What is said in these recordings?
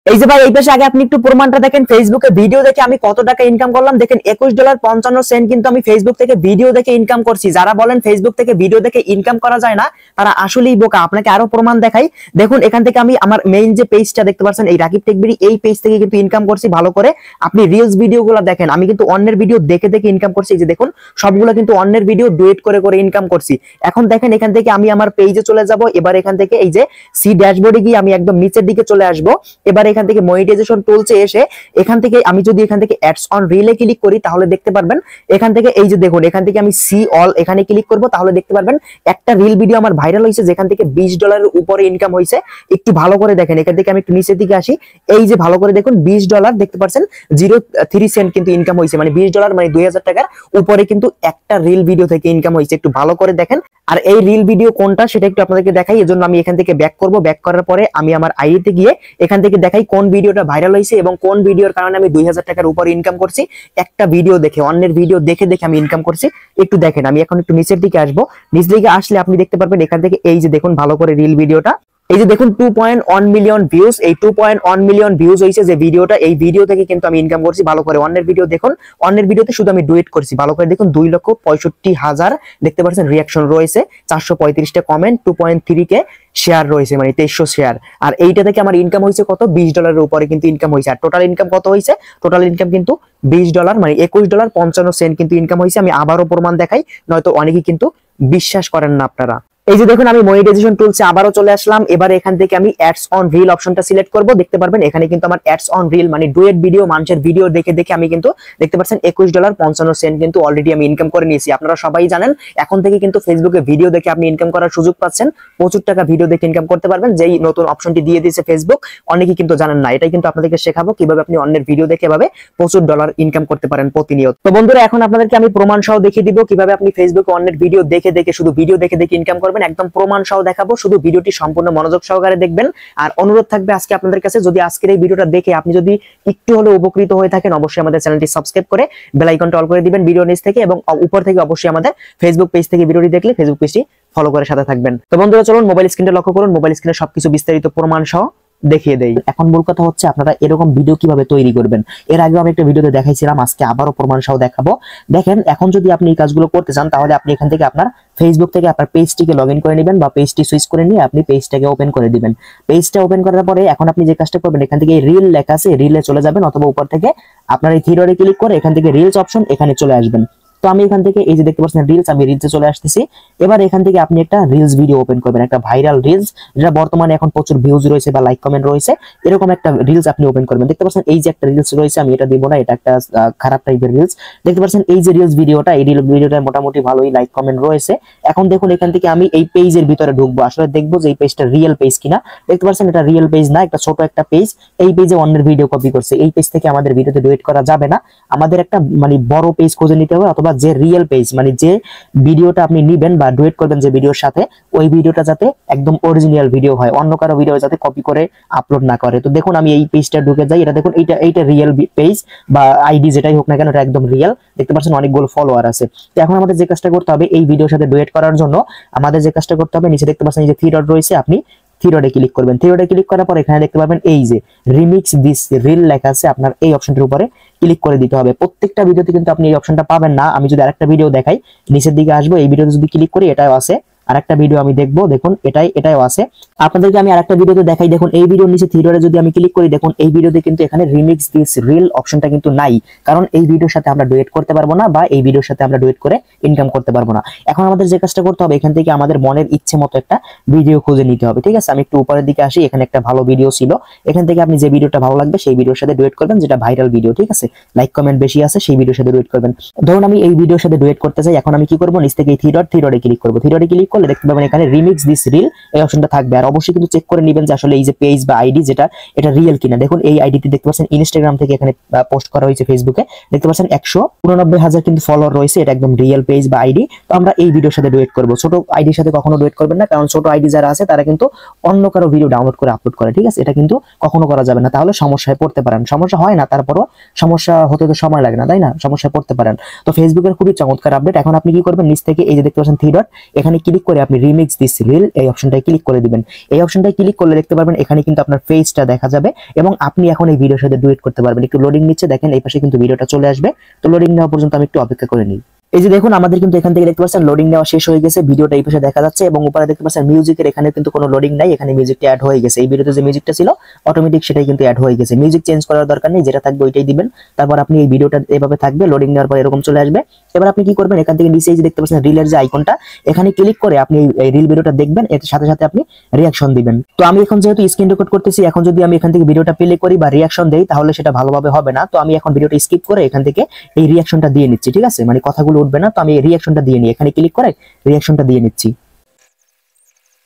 এই যে ভাই এই পাশে আগে আপনি একটু প্রমাণটা দেখেন, ফেসবুকে ভিডিও দেখে আমি কত টাকা ইনকাম করলাম দেখেন, $21.55 কিন্তু আমি ফেসবুক থেকে ভিডিও দেখে ইনকাম করছি। যারা বলেন ফেসবুক থেকে ভিডিও দেখে ইনকাম করা যায় না তারা আসলেই বোকা। আপনাকে আরো প্রমাণ দেখাই, দেখুন এখান থেকে আমি আমার মেইন যে পেজটা দেখতে পাচ্ছেন এই রাকিব টেকবিডি, এই পেজ থেকে কিন্তু ইনকাম করছি ভালো করে। আপনি রিলস ভিডিওগুলো দেখেন, আমি কিন্তু অন্যের ভিডিও দেখে দেখে ইনকাম করছি। এই যে দেখুন সবগুলো কিন্তু অন্যের ভিডিও ডুয়েট করে করে ইনকাম করছি। এখন দেখেন এখান থেকে আমি আমার পেজে চলে যাব, এবার এখান থেকে এই যে সি ড্যাশবোর্ডে গিয়ে আমি একদম নিচের দিকে চলে আসব। এবার এখান থেকে মনিটাইজেশন টুলসে এসে এখান থেকে আমি যদি এখান থেকে অ্যাডস অন রিলে ক্লিক করি তাহলে দেখতে পারবেন এখান থেকে এই যে দেখুন এখান থেকে আমি সি অল এখানে ক্লিক করব, তাহলে দেখতে পারবেন একটা রিল ভিডিও আমার ভাইরাল হয়েছে যেখান থেকে $20 উপরে ইনকাম হয়েছে। একটু ভালো করে দেখেন, এখান থেকে আমি একটু নিচের দিকে আসি, এই যে ভালো করে দেখুন $20 দেখতে পাচ্ছেন 03 সেন্ট কিন্তু ইনকাম হয়েছে, মানে $20 মানে 2000 টাকার উপরে কিন্তু একটা রিল ভিডিও থেকে ইনকাম হয়েছে। একটু ভালো করে দেখেন। আর এই রিল ভিডিও কোনটা সেটা একটু আপনাদেরকে দেখাই, এজন্য আমি এখান থেকে ব্যাক করব। ব্যাক করার পরে আমি আমার আইডিতে গিয়ে এখান থেকে দেখাই কোন ভিডিওটা ভাইরাল হয়েছে এবং কোন ভিডিওর কারণে আমি 2000 টাকার উপরে ইনকাম করছি। একটা ভিডিও দেখে, অন্যের ভিডিও দেখে দেখে আমি ইনকাম করছি। একটু দেখেন, আমি এখন একটু নিচের দিকে আসবো। নিচ দিকে আসলে আপনি দেখতে পারবেন এখান থেকে এই যে দেখুন ভালো করে রিল ভিডিওটা, এই যে দেখুন 2.1 মিলিয়ন ভিউজ, এই 2.1 মিলিয়ন ভিউজ হয়েছে যে ভিডিওটা, এই ভিডিও থেকে কিন্তু আমি ইনকাম করছি ভালো করে। অন্যের ভিডিও দেখুন, অন্যের ভিডিওতে শুধু আমি ডুয়েট করছি ভালো করে দেখুন 2,65,000 দেখতে পাচ্ছেন রিয়াকশন রয়েছে, 435টা কমেন্ট, 2.3K শেয়ার রয়েছে, মানে 2300 শেয়ার। আর এইটা থেকে আমার ইনকাম হয়েছে কত, $20 উপরে কিন্তু ইনকাম হয়েছে। আর টোটাল ইনকাম কত হয়েছে, টোটাল ইনকাম কিন্তু $20 মানে $21.55 কিন্তু ইনকাম হয়েছে। আমি আবারও প্রমাণ দেখাই, নয়তো অনেকেই কিন্তু বিশ্বাস করেন না আপনারা। এই যে দেখুন আমি মনিটাইজেশন টুলসে আবারও চলে আসলাম। এবারে এখান থেকে আমি অ্যাডস অন রিল অপশনটা সিলেক্ট করব। দেখতে পারবেন এখানে কিন্তু আমার অ্যাডস অন রিল মানে ডুয়েট ভিডিও, মানুষের ভিডিও দেখে দেখে আমি কিন্তু দেখতে পাচ্ছেন $21.55 কিন্তু অলরেডি আমি ইনকাম করে নিয়েছি। আপনারা সবাই জানেন এখন থেকে কিন্তু ফেসবুকে ভিডিও দেখে আপনি ইনকাম করার সুযোগ পাচ্ছেন, প্রচুর টাকা ভিডিও দেখে ইনকাম করতে পারবেন। যেই নতুন অপশনটি দিয়ে দিয়েছে ফেসবুক, অনেকেই কিন্তু জানেন না। এটাই কিন্তু আপনাদেরকে শেখাবো কিভাবে আপনি অন্যের ভিডিও দেখে এভাবে প্রচুর ডলার ইনকাম করতে পারেন প্রতিনিয়ত। তো বন্ধুরা এখন আপনাদেরকে আমি প্রমাণ সহ দেখিয়ে দিব কিভাবে আপনি ফেসবুকে অন্যের ভিডিও দেখে দেখে, শুধু ভিডিও দেখে দেখে ইনকাম করবেন। একদম প্রমাণ সহ দেখাবো, শুধু ভিডিওটি সম্পূর্ণ মনোযোগ সহকারে দেখবেন। আর অনুরোধ থাকবে আজকে আপনাদের কাছে, যদি আজকের এই ভিডিওটা দেখে আপনি যদি একটু হলেও উপকৃত হয়ে থাকেন, অবশ্যই আমাদের চ্যানেলটি সাবস্ক্রাইব করে বেল আইকনটা অল করে দিবেন ভিডিও নিচ থেকে, এবং উপর থেকে অবশ্যই আমাদের ফেসবুক পেজ থেকে ভিডিওটি দেখলে ফেসবুক পেজটি ফলো করে সাথে থাকবেন। তো বন্ধুরা চলুন মোবাইল স্ক্রিনটা লক্ষ্য করুন, মোবাইল স্ক্রিনে সবকিছু বিস্তারিত প্রমাণ সহ দেখিয়ে দেই। এখন মূল কথা হচ্ছে আপনারা এরকম ভিডিও কিভাবে তৈরি করবেন। এর আগে আমি একটা ভিডিওতে দেখাইছিলাম, আজকে আবারও প্রমাণ সহ দেখাবো। দেখেন এখন যদি আপনি এই কাজগুলো করতে চান তাহলে আপনি এখান থেকে আপনার ফেসবুক থেকে আপনার পেজটিকে লগ ইন করে নেবেন, বা পেজটি সুইচ করে নিয়ে আপনি পেজটাকে ওপেন করে দিবেন। পেজটা ওপেন করার পরে এখন আপনি যে কাজটা করবেন, এখান থেকে রিল লেখা আছে, রিলে চলে যাবেন, অথবা উপর থেকে আপনার এই থ্রি ডটে ক্লিক করে এখান থেকে রিলস অপশন এখানে চলে আসবেন। তো আমি এখান থেকে এই যে দেখতে পাচ্ছেন রিলস, আমি রিলসে চলে আসতেছি। এবার এখান থেকে আপনি একটা রিলস ভিডিও ওপেন করবেন, একটা ভাইরাল রিলস যেটা বর্তমানে এখন প্রচুর ভিউজ রয়েছে বা লাইক কমেন্ট রয়েছে, এরকম একটা রিলস আপনি ওপেন করবেন। দেখতে পাচ্ছেন এই যে একটা রিলস রয়েছে, আমি এটা দিব না, এটা একটা খারাপ টাইপের রিলস। দেখতে পাচ্ছেন এই যে রিলস ভিডিওটা, এই রিল ভিডিওটা মোটামুটি ভালোই লাইক কমেন্ট রয়েছে। এখন দেখুন এখান থেকে আমি এই পেজের ভিতরে ঢুকবো, আসলে দেখবো যে এই পেজটা রিয়েল পেজ কিনা। দেখতে পাচ্ছেন এটা রিয়েল পেজ না, একটা ছোট একটা পেজ। এই পেজে অন্যের ভিডিও কপি করছে, এই পেজ থেকে আমাদের ভিডিওতে ডুয়েট করা যাবে না। আমাদের একটা মানে বড় পেজ খুঁজে নিতে হবে, অথবা যে রিয়েল পেজ মানে যে ভিডিওটা আপনি নিবেন বা ডুয়েট করবেন যে ভিডিওর সাথে, ওই ভিডিওটা যাতে একদম অরিজিনাল ভিডিও হয়, অন্য কারো ভিডিও যাতে কপি করে আপলোড না করে। তো দেখুন আমি এই পেজটা ঢুকে যাই, এটা দেখুন এইটা রিয়েল পেজ বা আইডি যেটাই হোক না কেন, এটা একদম রিয়েল। দেখতে পাচ্ছেন অনেকগুলো ফলোয়ার আছে। তো এখন আমাদের যে কাজটা করতে হবে, এই ভিডিওর সাথে ডুয়েট করার জন্য আমাদের যে কাজটা করতে হবে, নিচে দেখতে পাচ্ছেন এই যে থ্রি ডট রয়েছে, আপনি থ্রি ডটে ক্লিক করবেন। থ্রি ডটে ক্লিক করার পর এখানে দেখতে পাবেন এই যে রিমিক্স দিস রিল লেখা আছে, আপনার এই অপশনটির উপরে ক্লিক করে দিতে হবে। প্রত্যেকটা ভিডিওতে কিন্তু আপনি এই অপশনটা পাবেন না। আমি যদি আরেকটা ভিডিও দেখাই, নিচের দিকে আসবো, এই ভিডিওতে যদি ক্লিক করি এটাও আছে, আরেকটা ভিডিও আমি দেখবো, দেখুন এটাও আছে। আপনাদেরকে আমি আরেকটা ভিডিওতে দেখাই, দেখুন এই ভিডিওর নিচে থ্রি ডটে যদি আমি ক্লিক করি, দেখুন এই ভিডিওতে কিন্তু এখানে রিমিক্স দিস রিল অপশনটা কিন্তু নাই, কারণ এই ভিডিওর সাথে আমরা ডুয়েট করতে পারবো না, বা এই ভিডিওর সাথে আমরা ডুয়েট করে ইনকাম করতে পারবো না। এখন আমাদের যে কাজটা করতে হবে, এখান থেকে আমাদের মনের ইচ্ছে মতো একটা ভিডিও খুঁজে নিতে হবে, ঠিক আছে। আমি একটু উপরের দিকে আসি, এখানে একটা ভালো ভিডিও ছিল, এখান থেকে আপনি যে ভিডিওটা ভালো লাগবে সেই ভিডিওর সাথে ডুয়েট করবেন, যেটা ভাইরাল ভিডিও, ঠিক আছে, লাইক কমেন্ট বেশি আছে, সেই ভিডিওর সাথে ডুয়েট করবেন। ধরুন আমি এই ভিডিওর সাথে ডুয়েট করতে চাই, এখন আমি কি করবো, নিচ থেকে এই থ্রি ডটে ক্লিক করবো। থ্রি ডটে ক্লিক করলে দেখতে পাবেন এখানে রিমিক্স দিস রিল এই অপশনটা থাকবে। আর অবশ্যই কিন্তু চেক করে নেবেন যে আসলে এই যে পেজ বা আইডি যেটা, এটা রিয়েল কিনা। দেখুন এই আইডিতে দেখতে পাচ্ছেন ইনস্টাগ্রাম থেকে এখানে পোস্ট করা হয়েছে, ফেসবুকে দেখতে পাচ্ছেন 189,000 কিন্তু ফলোয়ার রয়েছে, এটা একদম রিয়েল পেজ বা আইডি। তো আমরা এই ভিডিওর সাথে ডুয়েট করবো। ছোট আইডির সাথে কখনো ডুয়েট করবেন না, কারণ ছোট আইডি যারা আছে তারা কিন্তু অন্য কারো ভিডিও ডাউনলোড করে আপলোড করে, ঠিক আছে, এটা কিন্তু কখনো করা যাবে না, তাহলে সমস্যায় পড়তে পারেন। সমস্যা হয় না, তারপরও সমস্যা হতে তো সময় লাগে না, তাই না, সমস্যায় পড়তে পারেন। তো ফেসবুকের খুবই চমৎকার আপডেট। এখন আপনি কি করবেন, নিচ থেকে এই যে দেখতে পাচ্ছেন থ্রি ডট, এখানে ক্লিক ক্লিক করে আপনি রিমিক্স দিস রিল এই অপশনটায় ক্লিক করে দিবেন। এই অপশনটায় ক্লিক করলে দেখতে পারবেন এখানে কিন্তু আপনার ফেসটা দেখা যাবে এবং আপনি এখন এই ভিডিওর সাথে ডুয়েট করতে পারবেন। একটু লোডিং নিচ্ছে, দেখেন এই পাশে কিন্তু ভিডিওটা চলে আসবে। তো লোডিং নেওয়া পর্যন্ত আমি একটু অপেক্ষা করে নিই। এই যে দেখুন আমাদের কিন্তু এখান থেকে দেখতে পাচ্ছেন লোডিং নেওয়া শেষ হয়ে গেছে, ভিডিওটা এই পাশে দেখা যাচ্ছে এবং উপরে দেখতে পাচ্ছেন মিউজিকের এখানে কিন্তু কোনো লোডিং নাই, এখানে মিউজিকটা অ্যাড হয়ে গেছে। এই ভিডিওতে যে মিউজিকটা ছিল অটোমেটিক সেটাই কিন্তু অ্যাড হয়ে গেছে। মিউজিক চেঞ্জ করার দরকার নেই, যেটা থাকবে ওইটাই দিবেন। তারপর আপনি এই ভিডিওটা এভাবে থাকবে, লোডিং নেওয়ার পর এরকম চলে আসবে। এবার আপনি কি করবেন, এখান থেকে নিচে এই যে দেখতে পাচ্ছেন রিলের যে আইকনটা, এখানে ক্লিক করে আপনি এই রিল ভিডিওটা দেখবেন, এর সাথে সাথে আপনি রিয়াকশন দিবেন। তো আমি এখন যেহেতু স্ক্রিন রেকর্ড করতেছি, এখন যদি আমি এখান থেকে ভিডিওটা প্লে করি বা রিয়াকশন দেই তাহলে সেটা ভালোভাবে হবে না। তো আমি এখন ভিডিওটা স্কিপ করে এখান থেকে এই রিয়াকশনটা দিয়ে নিচ্ছি, ঠিক আছে, মানে কথাগুলো উঠবে না। তো আমি এই রিয়াকশনটা দিয়ে নিই, এখানে ক্লিক করে রিয়াকশনটা দিয়ে নিচ্ছি।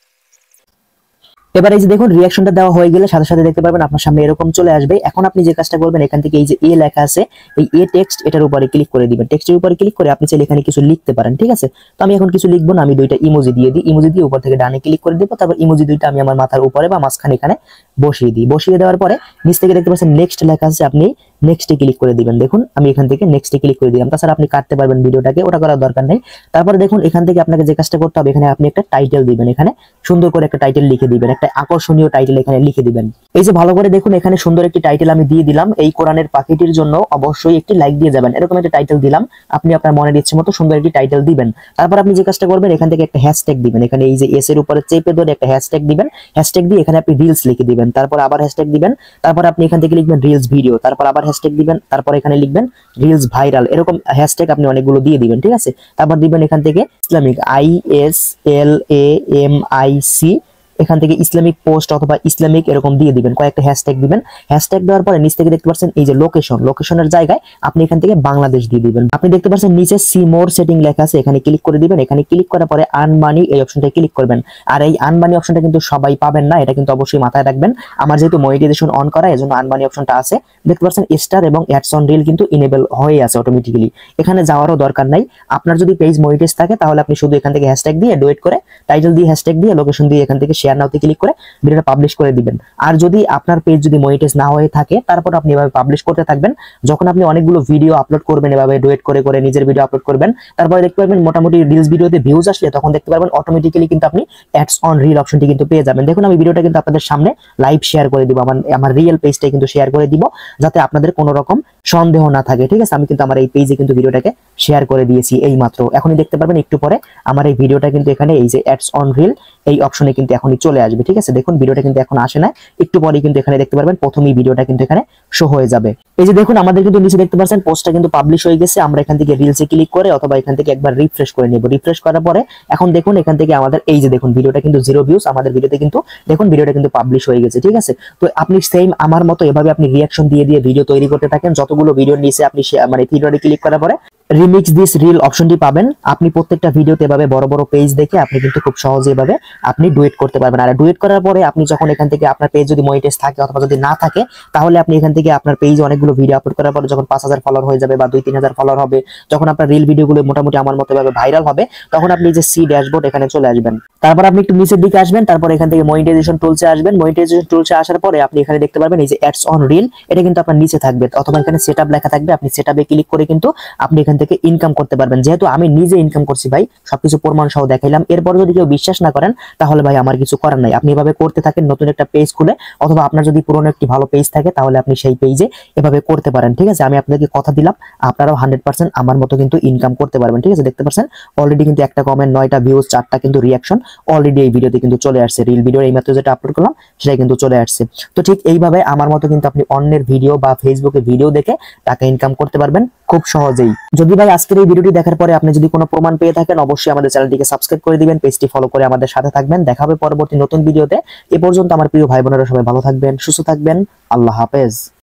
এবার এই যে দেখুন রিয়াকশনটা দেওয়া হয়ে গেলে সাথে সাথে দেখতে পারবেন আপনার সামনে এরকম চলে আসবে। এখন আপনি যে কাজটা করবেন, এখান থেকে এই যে এ লেখা আছে, এই এ টেক্সট, এটার উপরে ক্লিক করে দিবেন। টেক্সটের উপরে ক্লিক করে আপনি চাইলে এখানে কিছু লিখতে পারেন, ঠিক আছে। তো আমি এখন কিছু লিখবো না, আমি দুইটা ইমোজি দিয়ে দিই। ইমোজি দিয়ে উপর থেকে ডানে ক্লিক করে দেবো, তারপর ইমোজি দুইটা আমি আমার মাথার উপরে বা মাঝখানে এখানে বসিয়ে দিই। বসিয়ে দেওয়ার পরে নিচ থেকে দেখতে পাচ্ছেন নেক্সট লেখা আছে, আপনি নেক্সটে ক্লিক করে দিবেন। দেখুন আমি এখান থেকে নেক্সটে ক্লিক করে দিলাম। তাছাড়া আপনি কাটতে পারবেন ভিডিওটাকে, ওটা করার দরকার নেই। তারপরে দেখুন এখান থেকে আপনাকে যে কাজটা করতে হবে, এখানে আপনি একটা টাইটেল দিবেন, এখানে সুন্দর করে একটা টাইটেল লিখে দিবেন, একটা আকর্ষণীয় টাইটেল এখানে লিখে দিবেন। এই যে ভালো করে দেখুন এখানে সুন্দর একটি টাইটেল আমি দিয়ে দিলাম, এই কোরআনের পাখিটির জন্য অবশ্যই একটি লাইক দিয়ে যাবেন, এরকম একটা টাইটেল দিলাম। আপনি আপনার মনের ইচ্ছে মতো সুন্দর একটি টাইটেল দিবেন। তারপর আপনি যে কাজটা করবেন, এখান থেকে একটা হ্যাশট্যাগ দিবেন, এখানে এই যে এস এর উপরে চেপে ধরে একটা হ্যাশট্যাগ দিবেন। হ্যাশট্যাগ দিয়ে এখানে আপনি রিলস লিখে দিবেন, তারপর আবার হ্যাশট্যাগ দিবেন, তারপর আপনি এখান থেকে লিখবেন রিলস ভিডিও, তারপর আবার হ্যাশট্যাগ দিবেন, তারপর এখানে লিখবেন রিলস ভাইরাল, এরকম হ্যাশট্যাগ আপনি অনেকগুলো দিয়ে দিবেন, ঠিক আছে। তারপর দিবেন এখান থেকে ইসলামিক, ISLAMIC, এখান থেকে ইসলামিক পোস্ট অথবা ইসলামিক এরকম দিয়ে দিবেন, কয়েকটা হ্যাশট্যাগ দিবেন। হ্যাশট্যাগ দেওয়ার পরে নিচ থেকে দেখতে পাচ্ছেন এই যে লোকেশন, লোকেশনের জায়গায় আপনি এখান থেকে বাংলাদেশ দিয়ে দিবেন। আপনি দেখতে পাচ্ছেন নিচে সি মোর সেটিং লেখা আছে, এখানে ক্লিক করে দিবেন। এখানে ক্লিক করার পরে আর্ন মানি এই অপশনটায় ক্লিক করবেন। আর এই আর্ন মানি অপশনটা কিন্তু সবাই পাবেন না, এটা কিন্তু অবশ্যই মাথায় রাখবেন। আমার যেহেতু মনিটাইজেশন অন করা, এজন্য আর্ন মানি অপশনটা আছে। দেখতে পাচ্ছেন স্টার এবং অ্যাডস অন রিল কিন্তু ইনেবল হয়ে আছে অটোমেটিক্যালি, এখানে যাওয়ারও দরকার নাই। আপনার যদি পেজ মনিটাইজ থাকে তাহলে আপনি শুধু এখান থেকে হ্যাশট্যাগ দিয়ে ডুয়েট করে, টাইটেল দিয়ে হ্যাশট্যাগ দিয়ে, লোকেশন দিয়ে এখান থেকে শেয়ার নাওতে ক্লিক করে ভিডিওটা পাবলিশ করে দিবেন। আর যদি আপনার পেজ যদি মনিটাইজ না হয়ে থাকে, তারপর আপনি এভাবে পাবলিশ করতে থাকবেন। যখন আপনি অনেকগুলো ভিডিও আপলোড করবেন, এভাবে ডুয়েট করে করে নিজের ভিডিও আপলোড করবেন, তারপরে দেখতে পারবেন মোটামুটি রিলস ভিডিওতে ভিউজ আসলে তখন দেখতে পারবেন অটোমেটিক্যালি কিন্তু আপনি অ্যাডস অন রিল অপশনটি কিন্তু পেয়ে যাবেন। দেখুন আমি ভিডিওটা কিন্তু আপনাদের সামনে লাইভ শেয়ার করে দিব, আমার রিয়েল পেজটাই কিন্তু শেয়ার করে দিব, যাতে আপনাদের কোনো রকম সন্দেহ না থাকে, ঠিক আছে। আমি কিন্তু আমার এই পেজে কিন্তু ভিডিওটাকে শেয়ার করে দিয়েছি এই মাত্র, এখনই দেখতে পারবেন একটু পরে আমার এই ভিডিওটা কিন্তু এখানে এই যে অ্যাডস অন রিল এই অপশনে কিন্তু এখনই চলে আসবে, ঠিক আছে। দেখুন ভিডিওটা কিন্তু এখন আসে না, একটু পরেই কিন্তু এখানে দেখতে পারবেন প্রথমেই ভিডিওটা কিন্তু এখানে শো হয়ে যাবে। এই যে দেখুন আমাদের কিন্তু নিচে দেখতে পাচ্ছেন পোস্টটা কিন্তু পাবলিশ হয়ে গেছে। আমরা এখান থেকে রিলসে ক্লিক করে অথবা এখান থেকে একবার রিফ্রেশ করে নেব। রিফ্রেশ করার পরে এখন দেখুন এখান থেকে আমাদের এই যে দেখুন ভিডিওটা কিন্তু 0 ভিউজ, আমাদের ভিডিওতে কিন্তু দেখুন ভিডিওটা কিন্তু পাবলিশ হয়ে গেছে, ঠিক আছে। তো আপনি সেম আমার মতো এভাবে আপনি রিঅ্যাকশন দিয়ে দিয়ে ভিডিও তৈরি করতে থাকেন। যতগুলো ভিডিওর নিচে আপনি মানে ভিডিওতে ক্লিক করার পরে রিমিক্স দিস রিল অপশনটি পাবেন। আপনি প্রত্যেকটা ভিডিওতে এভাবে বড় বড় পেজ দেখে আপনি কিন্তু খুব সহজে এভাবে আপনি ডুয়েট করতে পারবেন। আর ডুয়েট করার পরে আপনি যখন এখান থেকে আপনার পেজ যদি মনিটাইজ থাকে অথবা যদি না থাকে, তাহলে আপনি এখান থেকে আপনার পেজে অনেকগুলো ভিডিও আপলোড করার পরে যখন 5000 ফলোয়ার হয়ে যাবে বা 2-3000 ফলোয়ার হবে, যখন আপনার রিল ভিডিওগুলো মোটামুটি আমার মতো এভাবে ভাইরাল হবে, তখন আপনি যে সি ড্যাশবোর্ড এখানে চলে আসবেন। তারপর আপনি একটু নিচের দিকে আসবেন, তারপর এখান থেকে মনিটাইজেশন টুলসে আসবেন। মনিটাইজেশন টুলসে আসার পরে আপনি এখানে দেখতে পারবেন এই যে অ্যাডস অন রিল, এটা কিন্তু আপনার নিচে থাকবে অথবা এখানে সেটআপ লেখা থাকবে। আপনি সেটআপে ক্লিক করে কিন্তু আপনি এখান থেকে ইনকাম করতে পারবেন। যেহেতু আমি নিজে ইনকাম করছি ভাই, সবকিছু প্রমাণ সহ দেখাইলাম। এরপর যদি কেউ বিশ্বাস না করেন তাহলে ভাই আমার কিছু করার নাই। আপনি এভাবে করতে থাকেন নতুন একটা পেজ খুলে, অথবা আপনার যদি পুরনো একটি ভালো পেজ থাকে তাহলে আপনি সেই পেজে এভাবে করতে পারেন, ঠিক আছে। আমি আপনাদেরকে কথা দিলাম আপনারাও 100% আমার মতো কিন্তু ইনকাম করতে পারবেন, ঠিক আছে। দেখতে পাচ্ছেন অলরেডি কিন্তু একটা কমেন্ট, 9টা ভিউজ, 4টা কিন্তু রিঅ্যাকশন অলরেডি এই ভিডিওতে কিন্তু চলে আসছে। রিল ভিডিও এই মাত্র যেটা আপলোড করলাম সেটা কিন্তু চলে আসছে। তো ঠিক এইভাবে আমার মতো কিন্তু আপনি অন্যের ভিডিও বা ফেসবুকে ভিডিও দেখে টাকা ইনকাম করতে পারবেন খুব সহজেই। যদি ভাই আজকের এই ভিডিওটি দেখার পরে আপনি যদি কোনো প্রমাণ পেয়ে থাকেন, অবশ্যই আমাদের চ্যানেলটিকে সাবস্ক্রাইব করে দিবেন, পেজটি ফলো করে আমাদের সাথে থাকবেন। দেখা হবে পরবর্তী নতুন ভিডিওতে। এ পর্যন্ত আমার প্রিয় ভাই বোনেরা সবাই ভালো থাকবেন, সুস্থ থাকবেন। আল্লাহ হাফেজ।